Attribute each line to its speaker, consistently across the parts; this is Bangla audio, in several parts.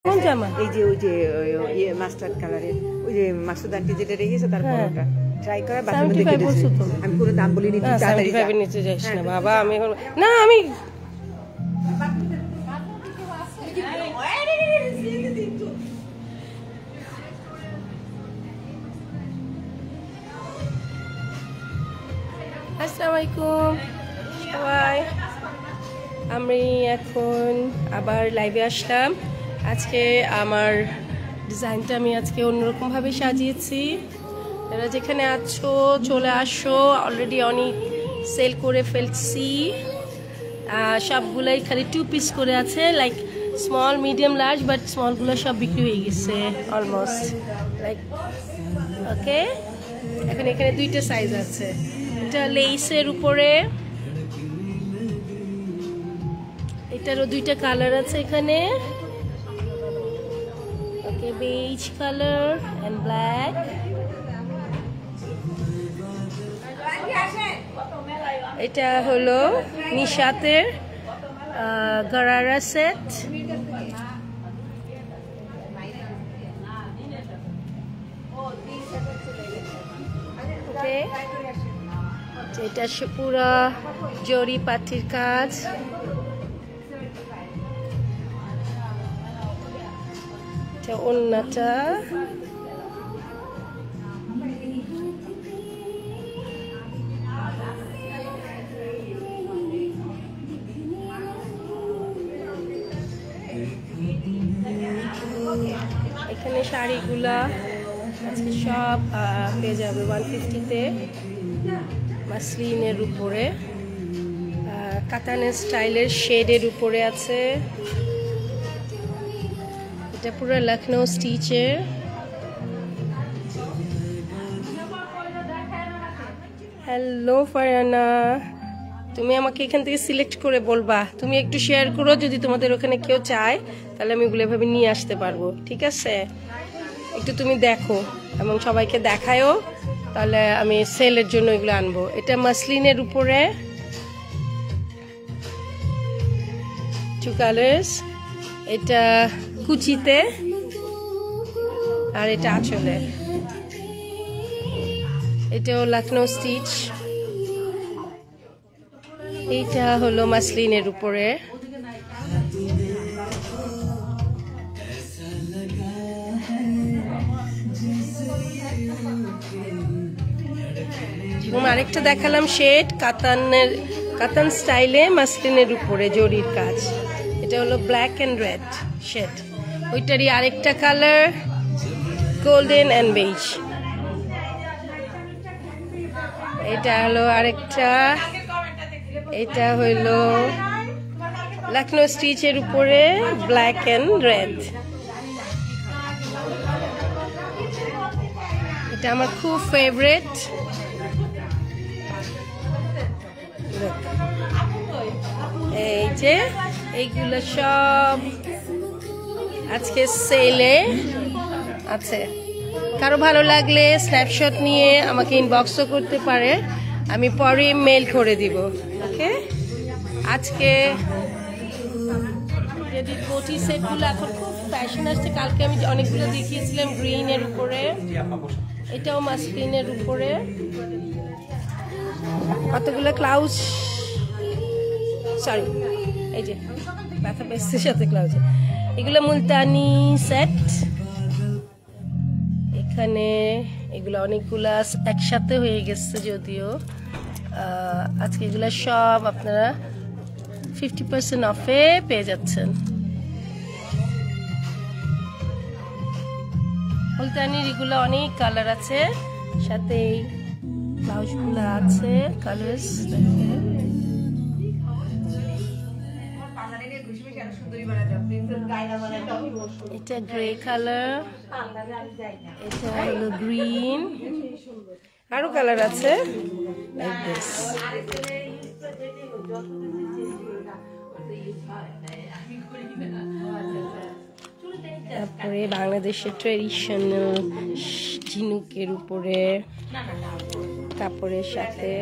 Speaker 1: কোন জামা?
Speaker 2: এই যে ওই যে ইয়ে মাস্টার্ড কালারের ওই যে মাসুদ আন্টি যেটা রেখেছে তার পরোটা ট্রাই করা বাসার মধ্যে কেটেছে। আমি কোনো দাম বলিনি, তুই তাড়াতাড়ি
Speaker 1: 75 এর নিচে যাইস না বাবা। আমি এখন না আমি আসসালামু আলাইকুম সবাই। আমি এখন আবার লাইভে আসলাম। আজকে আমার ডিজাইনটা আমি আজকে অন্যরকমভাবে সাজিয়েছি। এরা যেখানে আছো চলে আসো, অলরেডি অনেক সেল করে ফেলছি। সবগুলোই খালি 2 পিস করে আছে, like small medium large, but স্মলগুলো সব বিক্রি হয়ে গেছে অলমোস্ট। লাইক ওকে, এখন এখানে 2টা সাইজ আছে। এটা লেসের উপরে, এটারও 2টা কালার আছে এখানে। ওকে, বেজ কালার এন্ড ব্ল্যাক। এটা হলো নিশাতের গারারা সেট। এটা পুরা জরি পাটির কাজ। এটা ওন্নাটা, এখানে শাড়িগুলা আজকে সব পেয়ে যাবে 150-তে। মাসলিনের উপরে, কাতানের স্টাইলের শেডের উপরে আছে। এটা পুরো লখনৌ স্টিচের। হ্যালো ফারহানা, তুমি আমাকে এখান থেকে সিলেক্ট করে বলবা। তুমি একটু শেয়ার করো, যদি তোমাদের ওখানে কেউ চায় তাহলে আমি এগুলো এভাবে নিয়ে আসতে পারবো। ঠিক আছে, একটু তুমি দেখো এবং সবাইকে দেখায়ও, তাহলে আমি সেলের জন্য এগুলো আনবো। এটা মাসলিনের উপরে 2 কালার্স। এটা কুচিতে আর এটা আঁচলে। এটাও লখনৌ স্টিচ। এইটা হলো মাসলিনের উপরে। আরেকটা দেখালাম শেড, কাতান স্টাইলে মাসলিনের উপরে জরির কাজ। এটা হলো ব্ল্যাক এন্ড রেড শেড। ওইটারই আরেকটা কালার গোল্ডেন এন্ড বেজ। এটা হলো আরেকটা, এটা হলো লখনৌ স্টিচের উপরে ব্ল্যাক এন্ড রেড। এটা আমার খুব ফেভারিট। এই যে এইগুলো সব আজকে সেলে আছে। কারো ভালো লাগলে স্ন্যাপশট নিয়ে আমাকে ইনবক্সও করতে পারে, আমি পরে মেল করে দিব। ওকে, আজকে কোটি সেটগুলো এখন খুব ফ্যাশন আসছে। কালকে আমি অনেকগুলো দেখিয়েছিলাম গ্রিনের উপরে, এটাও মাসলিনের উপরে। কতগুলো ক্লাউজ, সরি এই যে ব্যথা পেস্টের সাথে ক্লাউজ। এগুলো মুলতানি সেট। এখানে এগুলো অনেকগুলা একসাথে হয়ে গেছে, যদিও আজকে এগুলো সব আপনারা 50% অফে পেয়ে যাচ্ছেন। মুলতানির এগুলো অনেক কালার আছে, সাথে ব্লাউজগুলো আছে কালার্স। এটা গ্রে কালার, এটা হলো গ্রিন, আরো কালার আছে। তারপরে বাংলাদেশের ট্রেডিশনাল ঝিনুকের উপরে কাপড়ের সাথে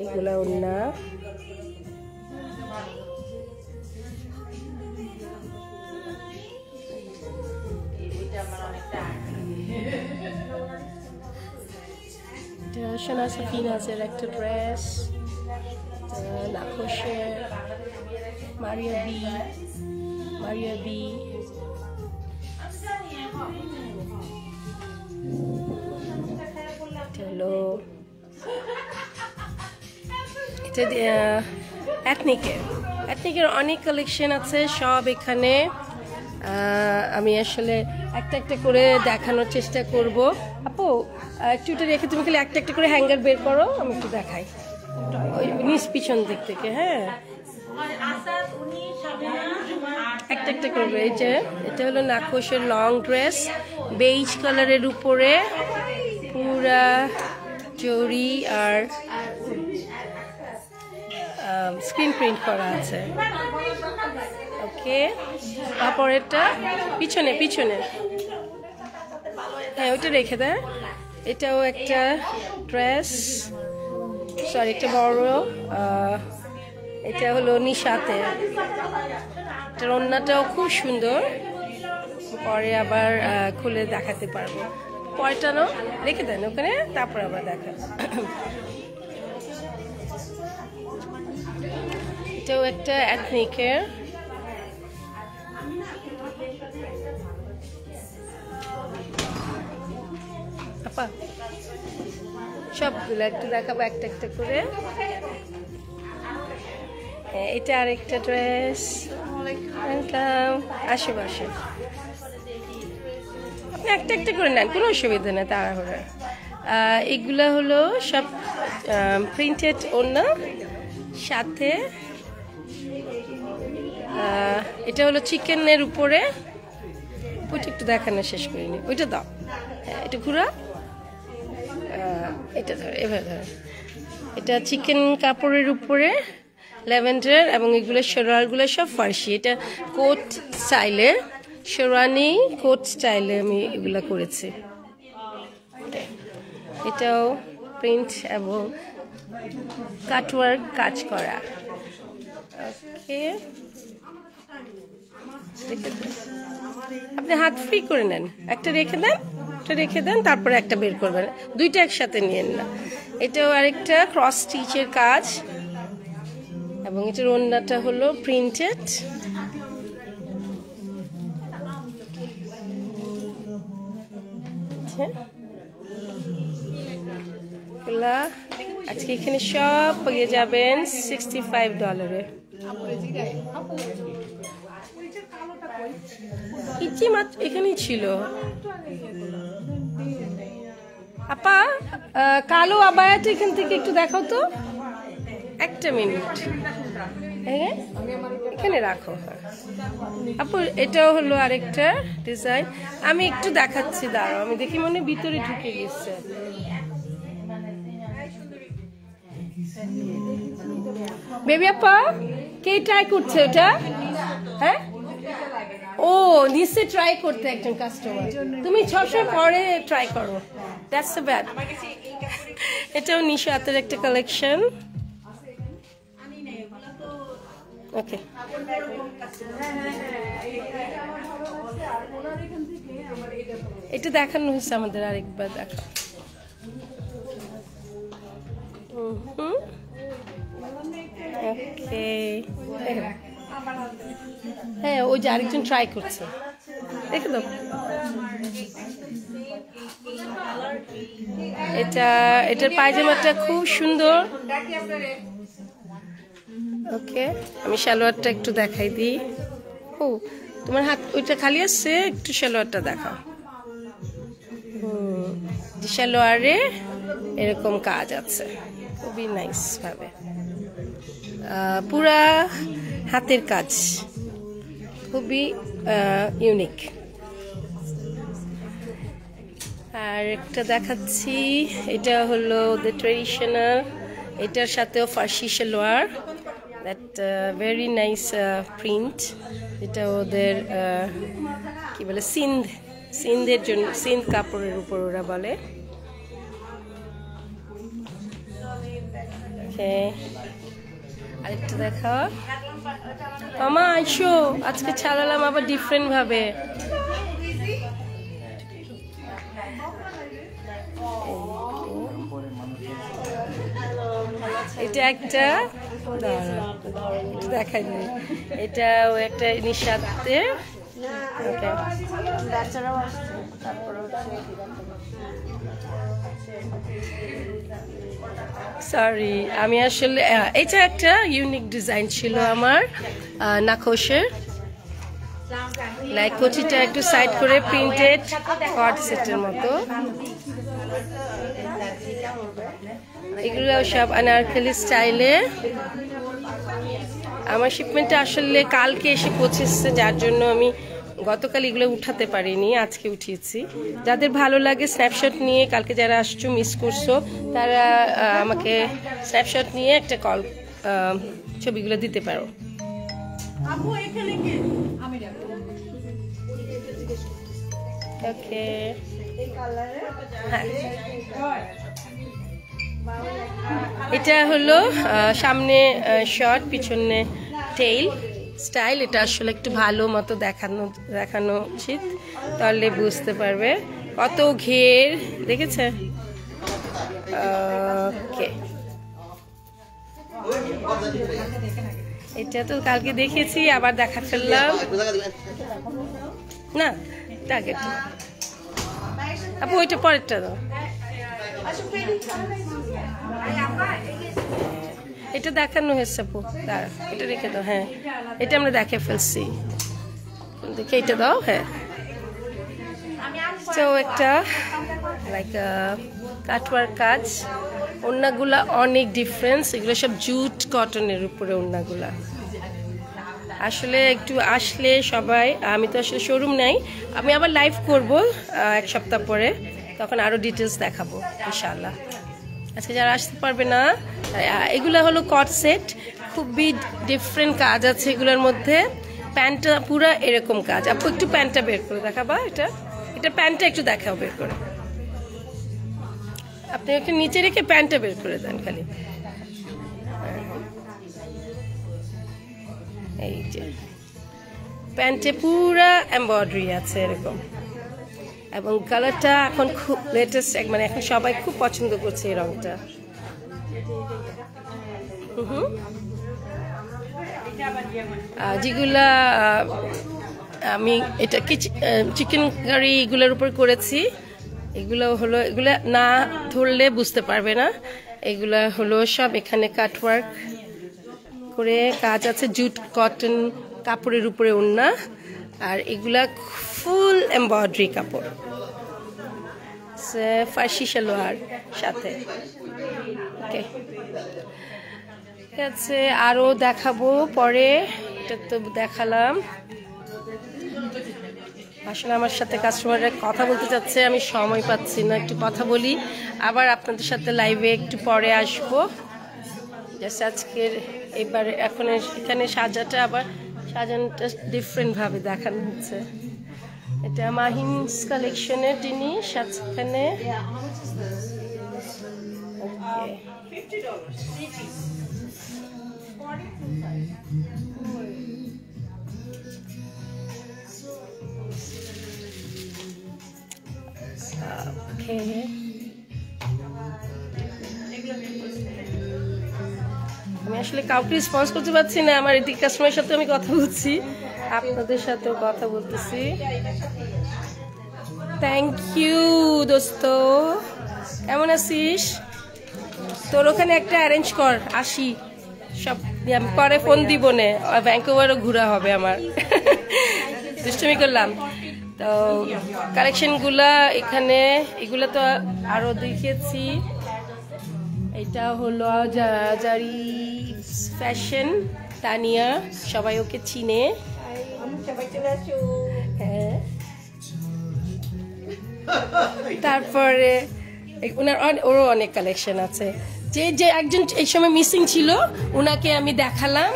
Speaker 1: এগুলা ওড়না, সোনা সাফিনাজের একটা ড্রেস, নাখোশের মারিয়া বি। হলো এটা এথনিকের অনেক কালেকশন আছে, সব এখানে। আমি আসলে একটা একটা করে দেখানোর চেষ্টা করব। আপু একটু এটা রেখে তুমি খালি একটা একটা করে হ্যাঙ্গার বের করো, আমি একটু দেখাই ওই নিচ পিছন দিক থেকে। হ্যাঁ, একটা একটা করবে। এই যে এটা হলো নাখোশের লং ড্রেস, বেইজ কালারের উপরে পুরা জরি আর স্ক্রিন প্রিন্ট করা আছে। ওকে, তারপরেরটা পিছনে, হ্যাঁ ওইটা রেখে দেয়। এটাও একটা ড্রেস, সরি একটা বড়, এটা হলো নিশাতে। এটার ওড়নাটাও খুব সুন্দর, পরে আবার খুলে দেখাতে পারবো। পরেরটা না রেখে দেন ওখানে, তারপর আবার দেখা। এটাও একটা এথনিকের, আপা সবগুলো একটু দেখাবো একটা একটা করে। এটা আরেকটা ড্রেস, আশেপাশে আপনি একটা একটা করে নেন, কোনো অসুবিধা নেই, তাড়াহুড়া। এগুলা হলো সব প্রিন্টেড ওড়না, সাথে এটা হলো চিকেনের উপরে। ওইটা একটু দেখানো শেষ করিনি, ওইটা দাও। হ্যাঁ এটা ঘুরা, এটা ধরো, এভাবে ধরো। এটা চিকেন কাপড়ের উপরে ল্যাভেন্ডার, এবং এগুলো শেরওয়ালগুলো সব ফার্সি। এটা কোট স্টাইলে, শেরওয়ানি কোট স্টাইলে আমি এগুলো করেছি। এটাও প্রিন্ট এবং কাটওয়ার্ক কাজ করা। ওকে, আপনি হাত ফ্রি করে নেন, একটা রেখে দেন, তারপরে একটা বের করবেন, দুইটা একসাথে নিয়েন না। এটাও আরেকটা ক্রস স্টিচের কাজ, এবং এটার ওড়নাটা হলো প্রিন্টেড। আজকে এখানে সব পেয়ে যাবেন $65। ইচি মাছ এখানেই ছিল। আপা কালো আবায়াটা এখান থেকে একটু দেখাও তো, একটা মিনিট। এখানে রাখো আপু। এটাও হলো আরেকটা ডিজাইন, আমি একটু দেখাচ্ছি, দাঁড়াও আমি দেখি, মনে ভিতরে ঢুকে গেছে। বেবি আপা কে ট্রাই করছে ওটা? হ্যাঁ, ও নিচে ট্রাই করতে একজন কাস্টমার, তুমি 600 পরে ট্রাই করো, দ্যাটস সো ব্যাড। এটাও নিশাতের একটা কালেকশন। ওকে, এটা দেখানো হয়েছে আমাদের, আরেকবার দেখা। ওকে, হ্যাঁ ওই যে আরেকজন ট্রাই করছে, দেখে দাও। এটার পায়জামাটা খুব সুন্দর। ওকে, আমি সালোয়ারটা একটু দেখাই দিই। ও তোমার হাত ওইটা খালি আসছে, একটু সালোয়ারটা দেখাও। সালোয়ারে এরকম কাজ আছে, খুবই নাইস ভাবে, পুরা হাতের কাজ, খুবই ইউনিক। আর একটা দেখাচ্ছি, এটা হলো দ্য ট্রেডিশনাল, এটার সাথেও ফার্সি salwar, that very nice print. এটা ওদের কি বলে, সিন্ধের জন্য, সিন্ধ কাপড়ের উপর ওরা বলে। ওকে, আরেকটা দেখা মামা আইসো, আজকে ছাড়ালাম আবার ডিফারেন্ট ভাবে। এটা একটা দেখাই নেই, এটাও একটা নিঃস্বাদের। সরি, আমি আসলে এটা একটা ইউনিক ডিজাইন ছিল আমার নাখোশের, লাইক কোচিটা একটু সাইড করে প্রিন্টেড কট সেটের মতো। এগুলো সব আনারকলি স্টাইলে। আমার শিপমেন্টটা আসলে কালকে এসে পৌঁছেছে, যার জন্য আমি গতকাল এগুলো উঠাতে পারিনি, আজকে উঠিয়েছি। যাদের ভালো লাগে স্ন্যাপশট নিয়ে, কালকে যারা আসছো মিস করছো তারা আমাকে স্ন্যাপশট নিয়ে একটা কল ছবিগুলো দিতে পারো। ওকে, এটা হলো সামনে শর্ট, পিছনে টেইল স্টাইল। এটা আসলে একটু ভালো মতো দেখানো উচিত, তাহলে বুঝতে পারবে কত ঘের, দেখেছে? ওকে, এটা তো কালকে দেখেছি, আবার দেখা ফেললাম না। টার্গেট আপু, ওইটা পরেরটা দাও। এটা দেখানো হয়েছে আপু, দাঁড়া এটা রেখে দাও। হ্যাঁ, এটা আমরা দেখে ফেলছি, দেখে এটা দাও। হ্যাঁ, তো একটা লাইক কাটওয়ার কাজ, ওড়নাগুলা অনেক ডিফারেন্স। এগুলো সব জুট কটনের উপরে ওড়নাগুলা। আসলে একটু আসলে সবাই, আমি তো আসলে শোরুম নাই, আমি আবার লাইভ করব এক সপ্তাহ পরে, তখন আরো ডিটেলস দেখাবো ইনশাআল্লাহ। আজকে যারা আসতে পারবে না, এগুলো হলো কট সেট, খুবই ডিফারেন্ট কাজ আছে এগুলোর মধ্যে। প্যান্টটা পুরো এরকম কাজ। আপু একটু প্যান্টটা বের করে দেখাবা, এটা প্যান্টটা একটু দেখাও বের করে। আপনি একটু নিচে রেখে প্যান্টটা বের করে দেন খালি। এই যে প্যান্টে পুরা এমব্রয়ডারি আছে এরকম, এবং কালারটা এখন খুব লেটেস্ট, মানে এখন সবাই খুব পছন্দ করছে এই রংটা। যেগুলা আমি এটা চিকেন কারি এগুলোর উপর করেছি, এগুলো হলো, এগুলা না ধরলে বুঝতে পারবে না। এগুলা হলো সব এখানে কাটওয়ার্ক করে কাজ আছে, জুট কটন কাপড়ের উপরে ওড়না, আর এগুলা ফুল এমব্রয়ডারি কাপড়, ফার্সি সালোয়ার সাথে। ওকে, ঠিক আছে, আরো দেখাবো পরে। এটা তো দেখালাম। আসলে আমার সাথে কাস্টমাররা কথা বলতে চাচ্ছে, আমি সময় পাচ্ছি না, একটু কথা বলি, আবার আপনাদের সাথে লাইভে একটু পরে আসবো। জাস্ট আজকের এবার এখন এখানে সাজাটা, আবার সাজানোটা ডিফারেন্ট ভাবে দেখানো হচ্ছে। এটা মাহিনস কালেকশনের জিনিস এখানে। আমি আসলে কাউকে রেসপন্স করতে পারছি না, আমার এদিকে কাস্টমারের সাথে আমি কথা বলছি, আপনাদের সাথেও কথা বলতেছি। থ্যাংক ইউ দোস্ত, কেমন আছিস? তোর ওখানে একটা অ্যারেঞ্জ কর, আসি সব, পরে ফোন দিব নে, ভ্যাঙ্কুভারও ঘোরা হবে আমার। দুষ্টুমি করলাম। তো কালেকশনগুলা এখানে, এগুলো তো আরো দেখিয়েছি। এটা হলো জারি ফ্যাশন, তানিয়া, সবাই ওকে চিনে। হ্যাঁ, তারপরে ওরও অনেক কালেকশন আছে। যে একজন এই সময় মিসিং ছিল, ওনাকে আমি দেখালাম,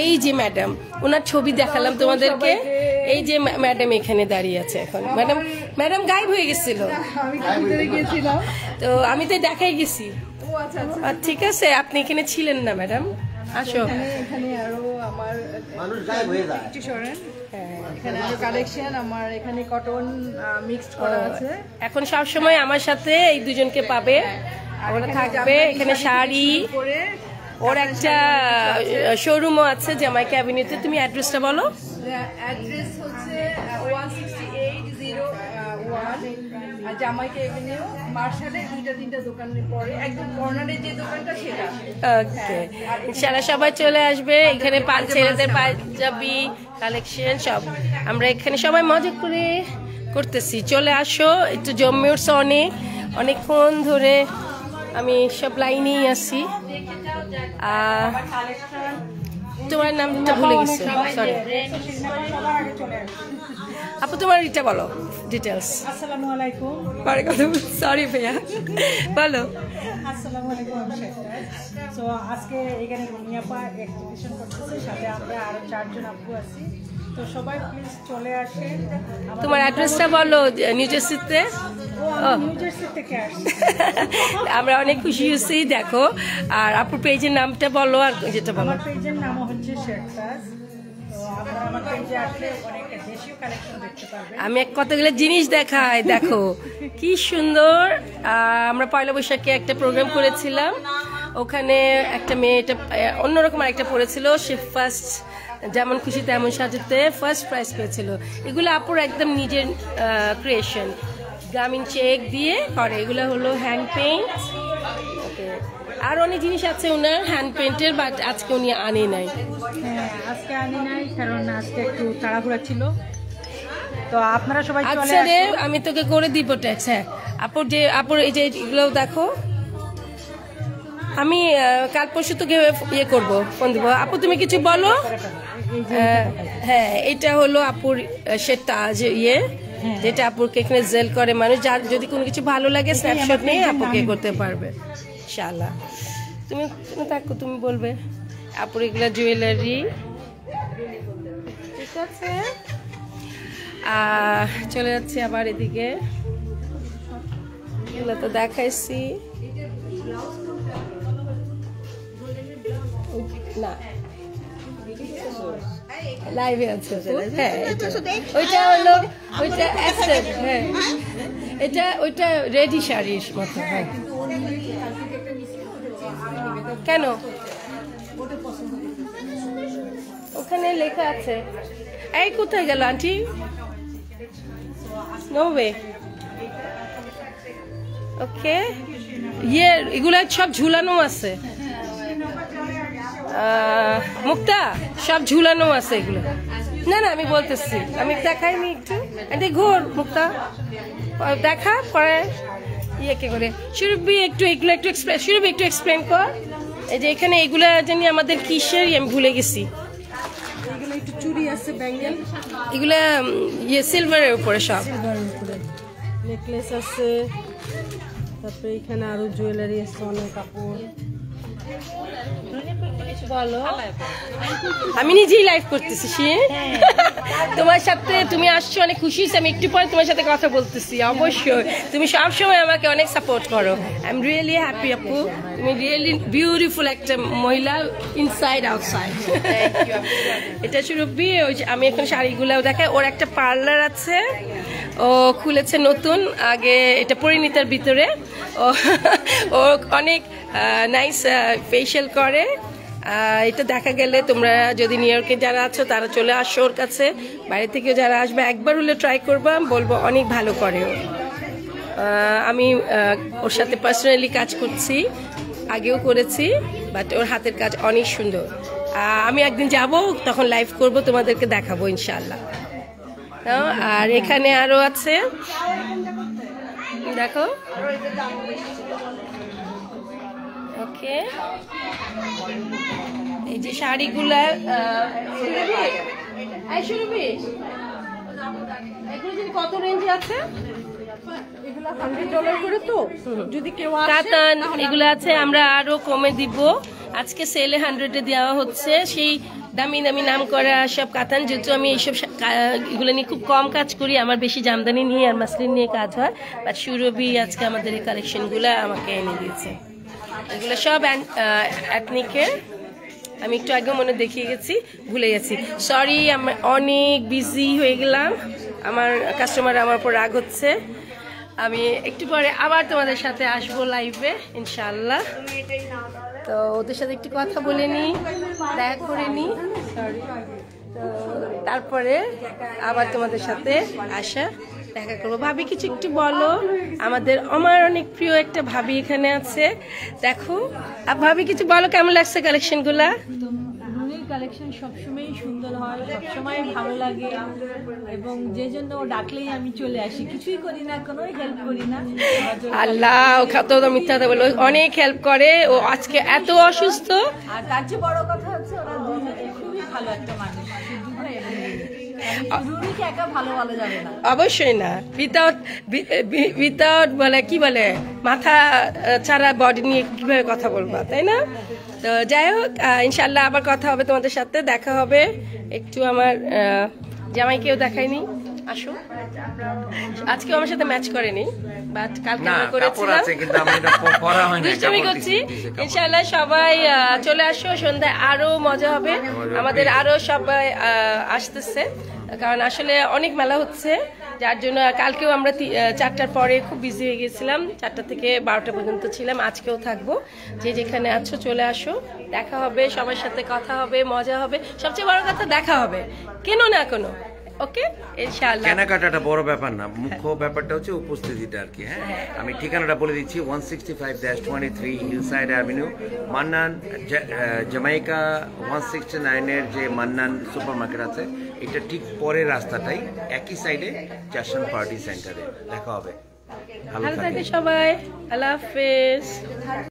Speaker 1: এই যে ম্যাডাম, ওনার ছবি দেখালাম তোমাদেরকে। এই যে ম্যাডাম এখানে দাঁড়িয়ে আছে এখন। ম্যাডাম গায়েব হয়ে গেছিল, তো আমি তো দেখাই গেছি, ঠিক আছে, আপনি এখানে ছিলেন না ম্যাডাম, আসো।
Speaker 3: এখানে আরো আমার একটু সরেন, এখানে আরো কালেকশন, আমার এখানে কটন মিক্সড করা আছে।
Speaker 1: এখন সব সময় আমার সাথে এই দুজনকে পাবে, ওরা থাকবে এখানে। শাড়ি, ওর একটা শোরুমও আছে জামাইকা অ্যাভিনিউতে। তুমি অ্যাড্রেসটা বলো।
Speaker 3: অ্যাড্রেস হচ্ছে 16801 জামাইকা এভিনিউ, মার্শালের 2-3টা দোকানের পরে একদম কর্নারে যে দোকানটা সেটা।
Speaker 1: ওকে, ইনশাআল্লাহ সবাই চলে আসবে এখানে। ছেলেদের পাঞ্জাবি কালেকশন সব আমরা এখানে সবাই মজা করে করতেছি। চলে আসো, একটু জমে উঠছে অনেকক্ষণ ধরে, আমি সব লাইনেই আছি। তোমার নামটা ভুলে গেছি, সরি আপু। তোমার এটা বলো ডিটেলস।
Speaker 3: আসসালামু আলাইকুম।
Speaker 1: সরি ভাইয়া, বলো।
Speaker 3: আসসালামু আলাইকুম। সো আজকে এখানে রুমিয়াপা এক্সিবিশন করতেছে, সাথে আমরা আরো 4 জন আপু আছি। তো সবাই প্লিজ চলে আসেন।
Speaker 1: তোমার অ্যাড্রেসটা বলো। নিউ জার্সিতে।
Speaker 3: নিউ জার্সি থেকে আসছি।
Speaker 1: আমরা অনেক খুশি হয়েছি। দেখো, আর আপুর পেজের নামটা বলো, আর যেটা বলো।
Speaker 3: আমার পেজের নাম হচ্ছে শেরতাজ। তো আপনারা আমার পেজে আসলে অনেক দেশীয় কালেকশন দেখতে পারবেন।
Speaker 1: আমি কতগুলো জিনিস দেখাই, দেখো কি সুন্দর। আমরা পয়লা বৈশাখে একটা প্রোগ্রাম করেছিলাম, ওখানে একটা মেয়ে এটা অন্যরকম একটা পড়েছিল, সে ফার্স্ট যেমন খুশি তেমন সাজাতে ফার্স্ট প্রাইজ পেয়েছিল। এগুলো আপুর একদম নিজের ক্রিয়েশন, গ্রামীণ চেক দিয়ে করে। এগুলো হলো হ্যান্ড পেইন্ট। ওকে, আর অনেক জিনিস আছে ওনার হ্যান্ড পেইন্টের, বাট আজকে উনি আনে নাই।
Speaker 3: হ্যাঁ, আজকে আনি নাই কারণ আজকে একটু তাড়াহুড়া ছিল। তো আপনারা সবাই চলে
Speaker 1: আচ্ছা রে,
Speaker 3: আসুন।
Speaker 1: আমি তোকে করে দিব ট্যাক্স। হ্যাঁ আপুর এই যে এগুলো দেখো, আমি কাল পরশু তোকে ইয়ে করবো, ফোন দিব। আপু তুমি কিছু বলো। হ্যাঁ, এটা হলো আপুর সেটা যে ইয়ে, যেটা আপুরকে এখানে জেল করে মানুষ। যার যদি কোনো কিছু ভালো লাগে স্ন্যাপশট নিয়ে আপুকে করতে পারবে ইনশাআল্লাহ। তুমি থাকো, তুমি বলবে। আপুর এগুলা জুয়েলারি, ঠিক আছে। চলে যাচ্ছি আবার এদিকে, এগুলো তো দেখাইছি না, লাইভে আছে। হ্যাঁ, ওইটা হলো ওইটা অ্যাসেট। হ্যাঁ, এটা ওইটা রেডি শাড়ির মতো। হ্যাঁ, কেন ওখানে লেখা আছে। এই কোথায় গেল আন্টি? No way. ওকে, ইয়ে এগুলা সব ঝুলানো আছে। মুক্তা, সব ঝুলানো আছে এগুলো। না না, আমি বলতেছি, আমি দেখাইনি একটু। আন্টি ঘোর মুক্তা, দেখা পরে ইয়ে কে করে। সুরভি একটু এগুলো একটু সুরভি একটু এক্সপ্লেন কর। এই যে এখানে এগুলা জানি আমাদের কিসের, আমি ভুলে গেছি।
Speaker 3: এগুলো একটু চুড়ি আছে, ব্যাঙ্গেল,
Speaker 1: এগুলা ইয়ে সিলভারের উপরে সব।
Speaker 3: সিলভারের উপরে নেকলেস আছে, তারপরে এখানে আরো জুয়েলারি আছে, অনেক কাপড়।
Speaker 1: বলো, আমি নিজেই লাইভ করতেছি। তোমার সাথে তুমি আসছো, অনেক খুশি হয়েছি। আমি একটু পরে তোমার সাথে কথা বলতেছি। অবশ্যই তুমি সবসময় আমাকে অনেক সাপোর্ট করো। আই এম রিয়েলি হ্যাপি আপু, তুমি রিয়েলি বিউটিফুল একটা মহিলা, ইনসাইড আউটসাইড। এটা সুরভি। ওই যে আমি এখন শাড়িগুলাও দেখাই। ওর একটা পার্লার আছে, ও খুলেছে নতুন, আগে এটা পরিণীতার ভিতরে। ও অনেক নাইস ফেশিয়াল করে। এটা দেখা গেলে তোমরা যদি নিউ ইয়র্কে যারা আছো তারা চলে আসো ওর কাছে। বাইরে থেকে যারা আসবে একবার হলে ট্রাই করবা, বলবো অনেক ভালো করে ও। আমি ওর সাথে পার্সোনালি কাজ করছি, আগেও করেছি, বাট ওর হাতের কাজ অনেক সুন্দর। আমি একদিন যাব, তখন লাইভ করব, তোমাদেরকে দেখাবো ইনশাআল্লাহ। আর এখানে আরো আছে, দেখো। ওকে, এই যে শাড়িগুলা কত রেঞ্জে আছে?
Speaker 3: এগুলো $100 করে। তো যদি কেউ
Speaker 1: কাতান এগুলো আছে, আমরা আরো কমে দিব। আজকে সেলে 100-এ দেওয়া হচ্ছে। সেই দামি দামি নাম করা সব কাতান, যেহেতু আমি এইসব এগুলো নিয়ে খুব কম কাজ করি, আমার বেশি জামদানি নিয়ে আর মাসলিন নিয়ে কাজ হয়। বাট সুরভি আজকে আমাদের এই কালেকশনগুলো আমাকে এনে দিয়েছে। এগুলো সব এথনিকের। আমি একটু আগে মনে দেখিয়ে গেছি, ভুলে গেছি, সরি। আমি অনেক বিজি হয়ে গেলাম, আমার কাস্টমার আমার উপর রাগ হচ্ছে। আমি একটু পরে আবার তোমাদের সাথে আসবো লাইভে ইনশাআল্লাহ। তো ওদের সাথে একটু কথা বলে নিই, দেখা করে নিই, তো তারপরে আবার তোমাদের সাথে দেখা করবো। ভাবি কিছু একটু বলো, আমার অনেক প্রিয় একটা ভাবি এখানে আছে, দেখো। ভাবি কিছু বলো, কেমন লাগছে কালেকশন গুলা?
Speaker 4: নুনির কালেকশন সবসময় সুন্দর হয়, সবসময় ভালো লাগে, এবং যে জন্য ও ডাকলেই আমি চলে আসি। কিছুই করি না, কোনো হেল্প করি না।
Speaker 1: আল্লাহ, ও কত মিথ্যা কথা বলে, অনেক হেল্প করে। ও আজকে এত অসুস্থ,
Speaker 4: আর তার চেয়ে বড় কথা হচ্ছে ওরা দুজনে খুবই ভালো একটা মানুষ, সিদ্ধু ভাই এবং রুনিকে একা ভালো বলা যাবে না।
Speaker 1: অবশ্যই না, উইথাউট বলে কি বলে, মাথা ছাড়া বডি নিয়ে কিভাবে কথা বলবা, তাই না? তো যাই হোক, ইনশাল্লাহ আবার কথা হবে, তোমাদের সাথে দেখা হবে। একটু আমার জামাইকেও দেখাইনি, আসো। আজকে আমার সাথে ম্যাচ করেনি, বাট কালকে আমরা করেছিলাম। দুষ্টুমি করছি। ইনশাআল্লাহ সবাই চলে আসো, সন্ধ্যায় আরো মজা হবে। আমাদের আরো সবাই আসতেছে, কারণ আসলে অনেক মেলা হচ্ছে, যার জন্য কালকেও আমরা 4টার পরে খুব বিজি হয়ে গেছিলাম, 4টা থেকে 12টা পর্যন্ত ছিলাম। আজকেও থাকবো, যে যেখানে আছো চলে আসো, দেখা হবে, সবার সাথে কথা হবে, মজা হবে, সবচেয়ে বড় কথা দেখা হবে, কেন না কোনো। ওকে, ইনশাআল্লাহ।
Speaker 5: কেনাকাটাটা বড় ব্যাপার না, মুখ্য ব্যাপারটা হচ্ছে উপস্থিতিটা আর কি। হ্যাঁ, আমি ঠিকানাটা বলে দিচ্ছি, 165-23 হিলসাইড অ্যাভিনিউ, মান্নান, জামাইকা 169 এর যে মান্নান সুপার মার্কেট আছে, এটা ঠিক পরের রাস্তাটাই, একই সাইডে জ্যাকসন পার্টি সেন্টারে দেখা হবে।
Speaker 1: ভালো থাকে সবাই, আল্লাহ হাফেজ।